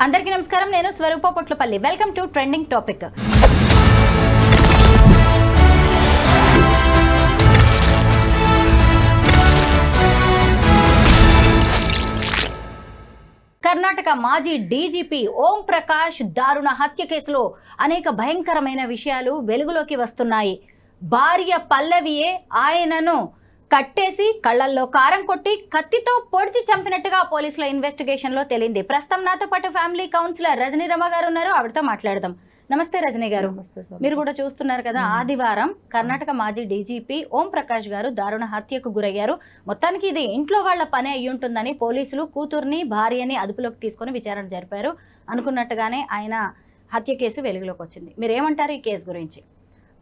అందరికీ నమస్కారం. నేను Swaroopa Potlapalli. Welcome to trending topic. Karnataka మాజీ డీజీపీ ఓం ప్రకాష్ దారుణ హత్య కేసులో అనేక భయంకరమైన విషయాలు వెలుగులోకి వస్తున్నాయి. భార్య పల్లవియే ఆయనను కట్టేసి కళ్ళల్లో కారం కొట్టి కత్తితో పొడిచి చంపినట్టుగా పోలీసుల ఇన్వెస్టిగేషన్ లో తేలింది. ప్రస్తుతం నాతో పాటు ఫ్యామిలీ కౌన్సిలర్ రజనీ రమ గారు ఉన్నారు. ఆవిడతో మాట్లాడదాం. నమస్తే రజనీ గారు. మీరు కూడా చూస్తున్నారు కదా, ఆదివారం కర్ణాటక మాజీ డీజీపీ ఓం ప్రకాష్ గారు దారుణ హత్యకు గురయ్యారు. మొత్తానికి ఇది ఇంట్లో వాళ్ల పని అయ్యి ఉంటుందని పోలీసులు కూతుర్ని భార్యని అదుపులోకి తీసుకొని విచారణ జరిపారు. అనుకున్నట్టుగానే ఆయన హత్య కేసు వెలుగులోకి వచ్చింది. మీరేమంటారు ఈ కేసు గురించి?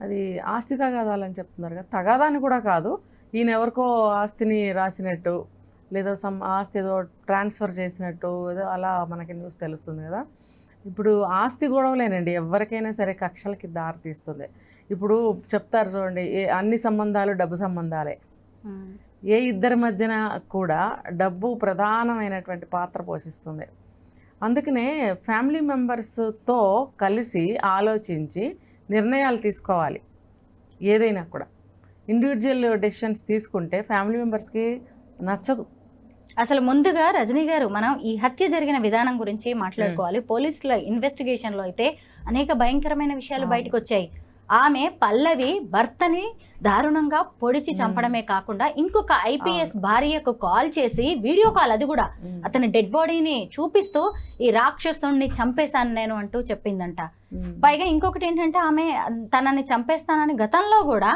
అది ఆస్తి తగాదాలని చెప్తున్నారు కదా, తగాదాన్ని కూడా కాదు, ఈయన ఎవరికో ఆస్తిని రాసినట్టు లేదా ఆస్తి ఏదో ట్రాన్స్ఫర్ చేసినట్టు ఏదో అలా మనకి న్యూస్ తెలుస్తుంది కదా. ఇప్పుడు ఆస్తి గొడవలేనండి ఎవరికైనా సరే కక్షలకి దారి తీస్తుంది. ఇప్పుడు చెప్తారు చూడండి, అన్ని సంబంధాలు డబ్బు సంబంధాలే. ఏ ఇద్దరి మధ్యన కూడా డబ్బు ప్రధానమైనటువంటి పాత్ర పోషిస్తుంది. అందుకనే ఫ్యామిలీ మెంబర్స్తో కలిసి ఆలోచించి నిర్ణయాలు తీసుకోవాలి. ఏదైనా కూడా ఇండివిజువల్ డెసిషన్స్ తీసుకుంటే ఫ్యామిలీ మెంబర్స్కి నచ్చదు. అసలు ముందుగా రజనీ గారు, మనం ఈ హత్య జరిగిన విధానం గురించి మాట్లాడుకోవాలి. పోలీసుల ఇన్వెస్టిగేషన్లో అయితే అనేక భయంకరమైన విషయాలు బయటకు వచ్చాయి. ఆమె పల్లవి భర్తని దారుణంగా పొడిచి చంపడమే కాకుండా ఇంకొక ఐపీఎస్ భార్యకు కాల్ చేసి వీడియో కాల్, అది కూడా అతని డెడ్ బాడీని చూపిస్తూ ఈ రాక్షసుని చంపేశాను నేను అంటూ చెప్పిందంట. పైగా ఇంకొకటి ఏంటంటే, ఆమె తనని చంపేస్తానని గతంలో కూడా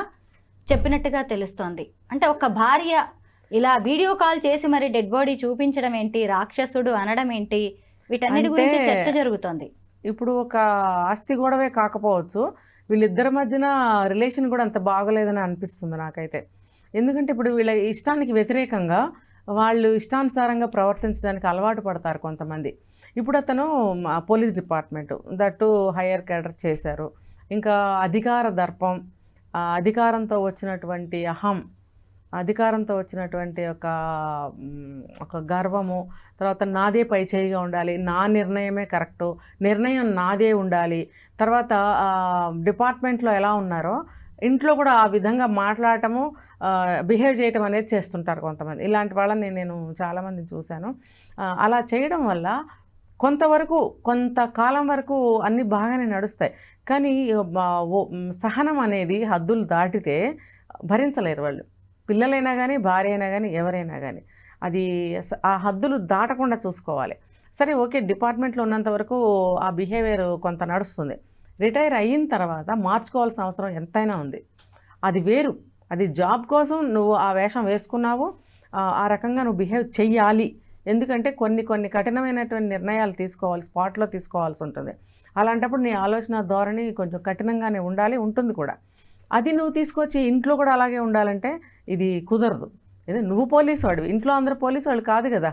చెప్పినట్టుగా తెలుస్తోంది. అంటే ఒక భార్య ఇలా వీడియో కాల్ చేసి మరి డెడ్ బాడీ చూపించడం ఏంటి, రాక్షసుడు అనడం ఏంటి, వీటన్నిటి గురించి చర్చ జరుగుతోంది. ఇప్పుడు ఒక ఆస్తి గొడవే కాకపోవచ్చు, వీళ్ళిద్దరి మధ్యన రిలేషన్ కూడా అంత బాగలేదని అనిపిస్తుంది నాకైతే. ఎందుకంటే ఇప్పుడు వీళ్ళ ఇష్టానికి వ్యతిరేకంగా వాళ్ళు ఇష్టానుసారంగా ప్రవర్తించడానికి అలవాటు పడతారు కొంతమంది. ఇప్పుడు అతను police department that higher cadre చేశారు. ఇంకా అధికార దర్పం, అధికారంతో వచ్చినటువంటి అహం, అధికారంతో వచ్చినటువంటి ఒక గర్వము, తర్వాత నాదే పై చేయిగా ఉండాలి, నా నిర్ణయమే కరెక్టు, నిర్ణయం నాదే ఉండాలి. తర్వాత డిపార్ట్మెంట్లో ఎలా ఉన్నారో ఇంట్లో కూడా ఆ విధంగా మాట్లాడటము, బిహేవ్ చేయటం అనేది చేస్తుంటారు కొంతమంది. ఇలాంటి వాళ్ళని నేను చాలామందిని చూశాను. అలా చేయడం వల్ల కొంతవరకు కొంతకాలం వరకు అన్నీ బాగానే నడుస్తాయి. కానీ సహనం అనేది హద్దులు దాటితే భరించలేరు వాళ్ళు. పిల్లలైనా కానీ, భార్య అయినా కానీ, ఎవరైనా కానీ అది ఆ హద్దులు దాటకుండా చూసుకోవాలి. సరే, ఓకే, డిపార్ట్మెంట్లో ఉన్నంత వరకు ఆ బిహేవియర్ కొంత నడుస్తుంది. రిటైర్ అయిన తర్వాత మార్చుకోవాల్సిన అవసరం ఎంతైనా ఉంది. అది వేరు, అది జాబ్ కోసం నువ్వు ఆ వేషం వేసుకున్నావు, ఆ రకంగా నువ్వు బిహేవ్ చెయ్యాలి. ఎందుకంటే కొన్ని కఠినమైనటువంటి నిర్ణయాలు తీసుకోవాలి, స్పాట్లో తీసుకోవాల్సి ఉంటుంది. అలాంటప్పుడు నీ ఆలోచన ధోరణి కొంచెం కఠినంగానే ఉంటుంది కూడా. అది నువ్వు తీసుకొచ్చి ఇంట్లో కూడా అలాగే ఉండాలంటే ఇది కుదరదు. ఏదో నువ్వు పోలీసు వాడివి, ఇంట్లో అందరూ పోలీసు వాళ్ళు కాదు కదా.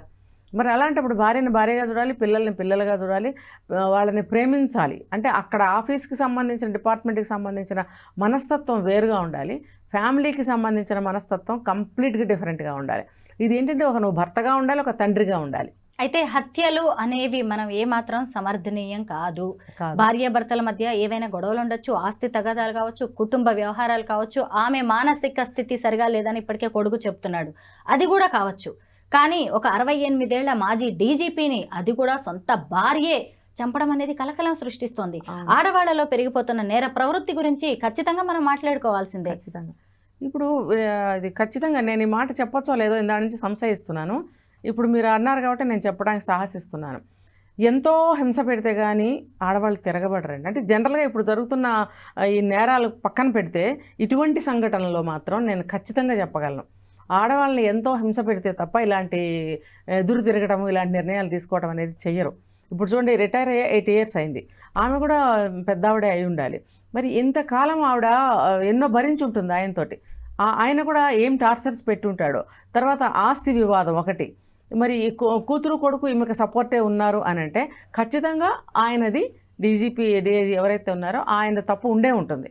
మరి అలాంటప్పుడు భార్యని భార్యగా చూడాలి, పిల్లల్ని పిల్లలుగా చూడాలి, వాళ్ళని ప్రేమించాలి. అంటే అక్కడ ఆఫీస్కి సంబంధించిన, డిపార్ట్మెంట్కి సంబంధించిన మనస్తత్వం వేరుగా ఉండాలి, ఫ్యామిలీకి సంబంధించిన మనస్తత్వం కంప్లీట్గా డిఫరెంట్గా ఉండాలి. ఇది ఏంటంటే నువ్వు భర్తగా ఉండాలి, ఒక తండ్రిగా ఉండాలి. అయితే హత్యలు అనేవి మనం ఏమాత్రం సమర్థనీయం కాదు. భార్యాభర్తల మధ్య ఏవైనా గొడవలు ఉండొచ్చు, ఆస్తి తగాదాలు కావచ్చు, కుటుంబ వ్యవహారాలు కావచ్చు, ఆమె మానసిక స్థితి సరిగా లేదని ఇప్పటికే కొడుకు చెప్తున్నాడు, అది కూడా కావచ్చు. కానీ ఒక 68 ఏళ్ల మాజీ డీజీపీని, అది కూడా సొంత భార్యే చంపడం అనేది కలకలం సృష్టిస్తోంది. ఆడవాళ్లలో పెరిగిపోతున్న నేర ప్రవృత్తి గురించి ఖచ్చితంగా మనం మాట్లాడుకోవాల్సిందే. ఖచ్చితంగా. ఇప్పుడు ఇది ఖచ్చితంగా నేను ఈ మాట చెప్పచ్చో లేదో దాని నుంచి సంశయిస్తున్నాను. ఇప్పుడు మీరు అన్నారు కాబట్టి నేను చెప్పడానికి సాహసిస్తున్నాను. ఎంతో హింస పెడితే కానీ ఆడవాళ్ళు తిరగబడరండి. అంటే జనరల్గా ఇప్పుడు జరుగుతున్న ఈ నేరాలు పక్కన పెడితే ఇటువంటి సంఘటనలో మాత్రం నేను ఖచ్చితంగా చెప్పగలను, ఆడవాళ్ళని ఎంతో హింస పెడితే తప్ప ఇలాంటి ఎదురు తిరగడము, ఇలాంటి నిర్ణయాలు తీసుకోవడం అనేది చెయ్యరు. ఇప్పుడు చూడండి, రిటైర్ అయ్యే 8 years అయింది. ఆమె కూడా పెద్దావిడే అయి ఉండాలి. మరి ఇంతకాలం ఆవిడ ఎన్నో భరించి ఉంటుంది ఆయనతోటి. ఆయన కూడా ఏం టార్చర్స్ పెట్టుంటాడో. తర్వాత ఆస్తి వివాదం ఒకటి, మరి కూతురు కొడుకు ఈమెకు సపోర్టే ఉన్నారు అని అంటే ఖచ్చితంగా ఆయనది డీజీపీ ఎవరైతే ఉన్నారో ఆయన తప్పు ఉండే ఉంటుంది.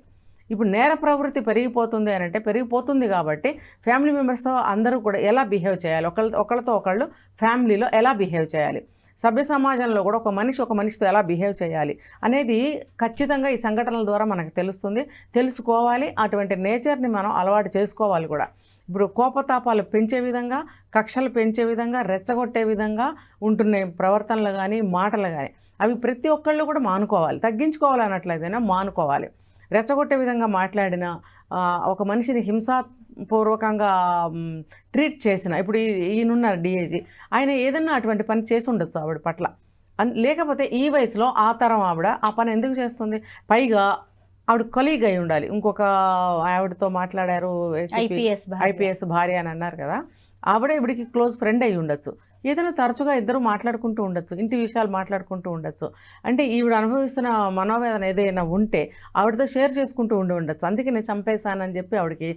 ఇప్పుడు నేర ప్రవృత్తి పెరిగిపోతుంది అని అంటే పెరిగిపోతుంది కాబట్టి ఫ్యామిలీ మెంబర్స్తో అందరూ కూడా ఎలా బిహేవ్ చేయాలి, ఒకళ్ళతో ఒకళ్ళు ఫ్యామిలీలో ఎలా బిహేవ్ చేయాలి. సభ్య సమాజంలో కూడా ఒక మనిషితో ఎలా బిహేవ్ చేయాలి అనేది ఖచ్చితంగా ఈ సంఘటనల ద్వారా మనకు తెలుసుకోవాలి. అటువంటి నేచర్ని మనం అలవాటు చేసుకోవాలి కూడా. ఇప్పుడు కోపతాపాలు పెంచే విధంగా, కక్షలు పెంచే విధంగా, రెచ్చగొట్టే విధంగా ఉంటున్నాయి ప్రవర్తనలు కానీ, మాటలు కానీ. అవి ప్రతి ఒక్కళ్ళు కూడా మానుకోవాలి. తగ్గించుకోవాలి అన్నట్లయితేనే మానుకోవాలి. రెచ్చగొట్టే విధంగా మాట్లాడిన, ఒక మనిషిని హింసాపూర్వకంగా ట్రీట్ చేసిన, ఇప్పుడు ఈయనున్నారు డిఐజీ, ఆయన ఏదన్నా అటువంటి పని చేసి ఉండొచ్చు ఆవిడ పట్ల. లేకపోతే ఈ వయసులో ఆ తరం ఆవిడ ఆ పని ఎందుకు చేస్తుంది? పైగా ఆవిడ కొలీగ్ అయి ఉండాలి. ఇంకొక ఆవిడతో మాట్లాడారు, ఐపీఎస్ భార్య అని అన్నారు కదా, ఆవిడ ఇవిడికి క్లోజ్ ఫ్రెండ్ అయి ఉండొచ్చు. ఏదైనా తరచుగా ఇద్దరు మాట్లాడుకుంటూ ఉండొచ్చు, ఇంటి విషయాలు మాట్లాడుకుంటూ ఉండొచ్చు. అంటే ఈవిడ అనుభవిస్తున్న మనోవేదన ఏదైనా ఉంటే ఆవిడతో షేర్ చేసుకుంటూ ఉండొచ్చు. అందుకే నేను చంపేశానని చెప్పి ఆవిడకి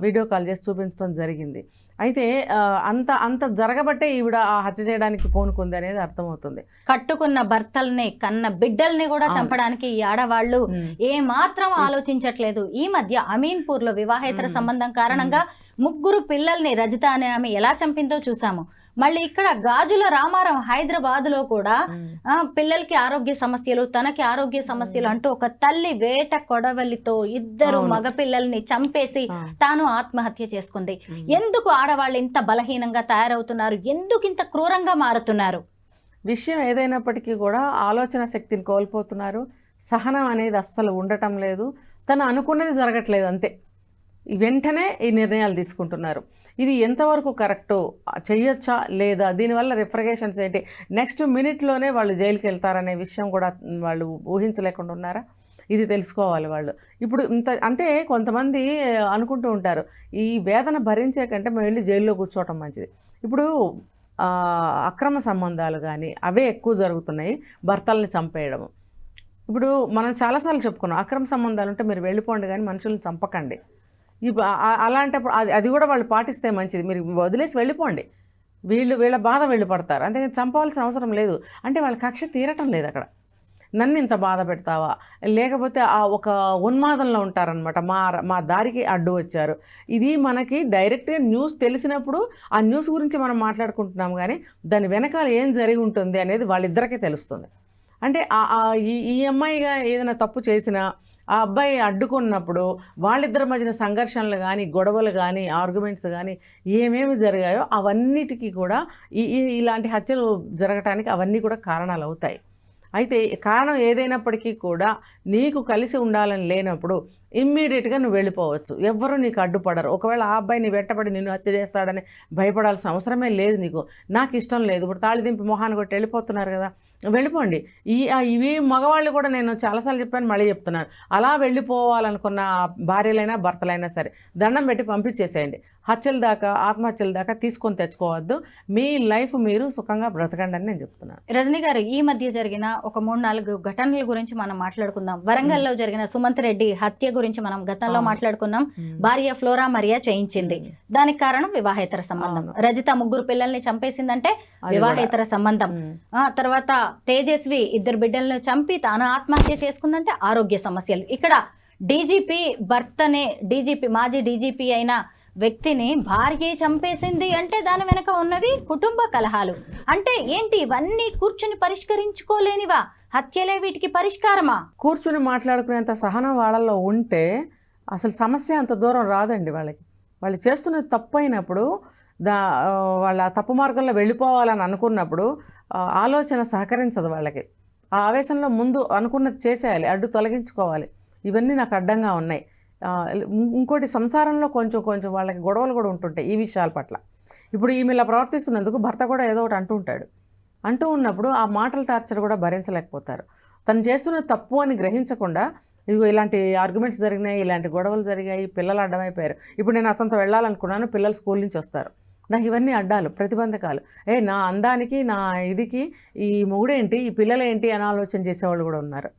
వీడియో కాల్ చేసి చూపించడం జరిగింది. అయితే అంత జరగబట్టే ఈవిడ ఆ హత్య చేయడానికి పూనుకుంది అనేది అర్థమవుతుంది. కట్టుకున్న భర్తల్ని, కన్న బిడ్డల్ని కూడా చంపడానికి ఈ ఆడవాళ్ళు ఏ మాత్రం ఆలోచించట్లేదు. ఈ మధ్య అమీన్పూర్ లో వివాహేతర సంబంధం కారణంగా 3 పిల్లల్ని రజిత అనే ఆమె ఎలా చంపిందో చూసాము. మళ్ళీ ఇక్కడ గాజుల రామారం హైదరాబాద్ లో కూడా పిల్లలకి ఆరోగ్య సమస్యలు, తనకి ఆరోగ్య సమస్యలు అంటూ ఒక తల్లి వేట కొడవలితో 2 మగ పిల్లల్ని చంపేసి తాను ఆత్మహత్య చేసుకుంది. ఎందుకు ఆడవాళ్ళు ఇంత బలహీనంగా తయారవుతున్నారు? ఎందుకు ఇంత క్రూరంగా మారుతున్నారు? విషయం ఏదైనప్పటికీ కూడా ఆలోచన శక్తిని కోల్పోతున్నారు. సహనం అనేది అస్సలు ఉండటం లేదు. తను అనుకున్నది జరగట్లేదు, అంతే. వెంటనే ఈ నిర్ణయాలు తీసుకుంటున్నారు. ఇది ఎంతవరకు కరెక్టో, చెయ్యొచ్చా లేదా, దీనివల్ల రిఫ్రిగేషన్స్ ఏంటి, నెక్స్ట్ మినిట్లోనే వాళ్ళు జైలుకి వెళ్తారనే విషయం కూడా వాళ్ళు ఊహించలేకుండా ఉన్నారా? ఇది తెలుసుకోవాలి వాళ్ళు. ఇప్పుడు అంటే కొంతమంది అనుకుంటూ ఉంటారు, ఈ వేదన భరించే కంటే మేము వెళ్ళి జైల్లో కూర్చోవటం మంచిది. ఇప్పుడు అక్రమ సంబంధాలు కానీ అవే ఎక్కువ జరుగుతున్నాయి, భర్తల్ని చంపేయడము. ఇప్పుడు మనం చాలాసార్లు చెప్పుకున్నాం, అక్రమ సంబంధాలు ఉంటే మీరు వెళ్ళిపోండి కానీ మనుషులను చంపకండి. అలాంటప్పుడు అది కూడా వాళ్ళు పాటిస్తే మంచిది. మీరు వదిలేసి వెళ్ళిపోండి, వీళ్ళ బాధ వీళ్ళు పడతారు, అంతేగాని చంపవలసిన అవసరం లేదు. అంటే వాళ్ళ కక్ష తీరటం లేదు అక్కడ. నన్ను ఇంత బాధ పెడతావా, లేకపోతే ఒక ఉన్మాదంలో ఉంటారనమాట. మా దారికి అడ్డు వచ్చారు. ఇది మనకి డైరెక్ట్గా న్యూస్ తెలిసినప్పుడు ఆ న్యూస్ గురించి మనం మాట్లాడుకుంటున్నాం, కానీ దాని వెనకాల ఏం జరిగి ఉంటుంది అనేది వాళ్ళిద్దరికీ తెలుస్తుంది. అంటే ఈ అమ్మాయిగా ఏదైనా తప్పు చేసినా ఆ అబ్బాయి అడ్డుకున్నప్పుడు వాళ్ళిద్దరి మధ్యన సంఘర్షణలు కానీ, గొడవలు కానీ, ఆర్గ్యుమెంట్స్ కానీ ఏమేమి జరిగాయో అవన్నిటికీ కూడా ఇలాంటి హత్యలు జరగటానికి అవన్నీ కూడా కారణాలు అవుతాయి. అయితే కారణం ఏదైనప్పటికీ కూడా నీకు కలిసి ఉండాలని లేనప్పుడు ఇమ్మీడియట్గా నువ్వు వెళ్ళిపోవచ్చు. ఎవ్వరూ నీకు అడ్డుపడరు. ఒకవేళ ఆ అబ్బాయి నీ వెంటబడి నిన్ను హత్య చేస్తాడని భయపడాల్సిన అవసరమే లేదు నీకు. నాకు ఇష్టం లేదు, ఇప్పుడు తాళి దింపి మొహాన్ని కొట్టి వెళ్ళిపోతున్నారు కదా, వెళ్ళిపోండి. ఇవి మగవాళ్ళు కూడా నేను చాలాసార్లు చెప్పాను, మళ్ళీ చెప్తున్నాను, అలా వెళ్ళిపోవాలనుకున్న భార్యలైనా భర్తలైనా సరే దండం పెట్టి పంపించేసేయండి. హత్యల దాకా, ఆత్మహత్యల దాకా తీసుకొని తెచ్చుకోవద్దు. మీ లైఫ్ మీరు సుఖంగా బ్రతకండి అని నేను చెప్తున్నాను. రజనీ గారు, ఈ మధ్య జరిగిన ఒక 3-4 ఘటనల గురించి మనం మాట్లాడుకుందాం. వరంగల్లో జరిగిన సుమంత్ రెడ్డి హత్య గురించి మనం గతంలో మాట్లాడుకున్నాం. భార్య ఫ్లోరా మరియా చేయించింది, దానికి కారణం వివాహేతర సంబంధం. రజిత 3 పిల్లల్ని చంపేసిందంటే వివాహేతర సంబంధం. తర్వాత తేజస్వి 2 బిడ్డలను చంపి తాను ఆత్మహత్య చేసుకుందంటే ఆరోగ్య సమస్యలు. ఇక్కడ డీజీపీ భర్తనే, మాజీ డీజీపీ అయిన వ్యక్తిని భార్య చంపేసింది అంటే దాని వెనక ఉన్నది కుటుంబ కలహాలు. అంటే ఏంటి, ఇవన్నీ కూర్చుని పరిష్కరించుకోలేనివా? హత్యలే వీటికి పరిష్కారమా? కూర్చుని మాట్లాడుకునేంత సహనం వాళ్ళల్లో ఉంటే అసలు సమస్య అంత దూరం రాదండి. వాళ్ళు చేస్తున్నది తప్పు అయినప్పుడు, వాళ్ళ తప్పు మార్గంలో వెళ్ళిపోవాలని అనుకున్నప్పుడు ఆలోచన సహకరించదు వాళ్ళకి. ఆ ఆవేశంలో ముందు అనుకున్నది చేసేయాలి, అడ్డు తొలగించుకోవాలి. ఇవన్నీ నాకు అడ్డంగా ఉన్నాయి. ఇంకోటి, సంసారంలో కొంచెం వాళ్ళకి గొడవలు కూడా ఉంటుంటాయి ఈ విషయాల పట్ల. ఇప్పుడు ఈమె ఇలా ప్రవర్తిస్తున్నందుకు భర్త కూడా ఏదో ఒకటి అంటూ ఉన్నప్పుడు ఆ మాటల టార్చర్ కూడా భరించలేకపోతారు. తను చేస్తున్న తప్పు అని గ్రహించకుండా, ఇదిగో ఇలాంటి ఆర్గ్యుమెంట్స్ జరిగినాయి, ఇలాంటి గొడవలు జరిగాయి, పిల్లలు అడ్డమైపోయారు. ఇప్పుడు నేను అతనితో వెళ్ళాలనుకున్నాను, పిల్లలు స్కూల్ నుంచి వస్తారు, నాకు ఇవన్నీ అడ్డాలు, ప్రతిబంధకాలు. నా అందానికి, నా ఇదికి ఈ మొగుడేంటి, ఈ పిల్లలేంటి అని ఆలోచన చేసేవాళ్ళు కూడా ఉన్నారు.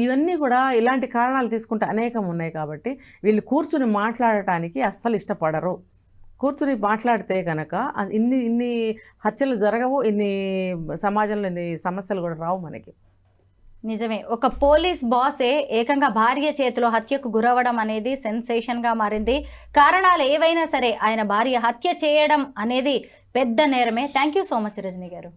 ఇవన్నీ కూడా ఇలాంటి కారణాలు తీసుకుంటే అనేకం ఉన్నాయి. కాబట్టి వీళ్ళు కూర్చుని మాట్లాడటానికి అస్సలు ఇష్టపడరు. కూర్చుని మాట్లాడితే కనుక ఇన్ని హత్యలు జరగవు, ఇన్ని సమాజంలో ఇన్ని సమస్యలు కూడా రావు మనకి. నిజమే. ఒక పోలీస్ బాసే ఏకంగా భార్య చేతిలో హత్యకు గురవడం అనేది సెన్సేషన్గా మారింది. కారణాలు ఏవైనా సరే ఆయన భార్య హత్య చేయడం అనేది పెద్ద నేరమే. Thank you so much Rajani గారు.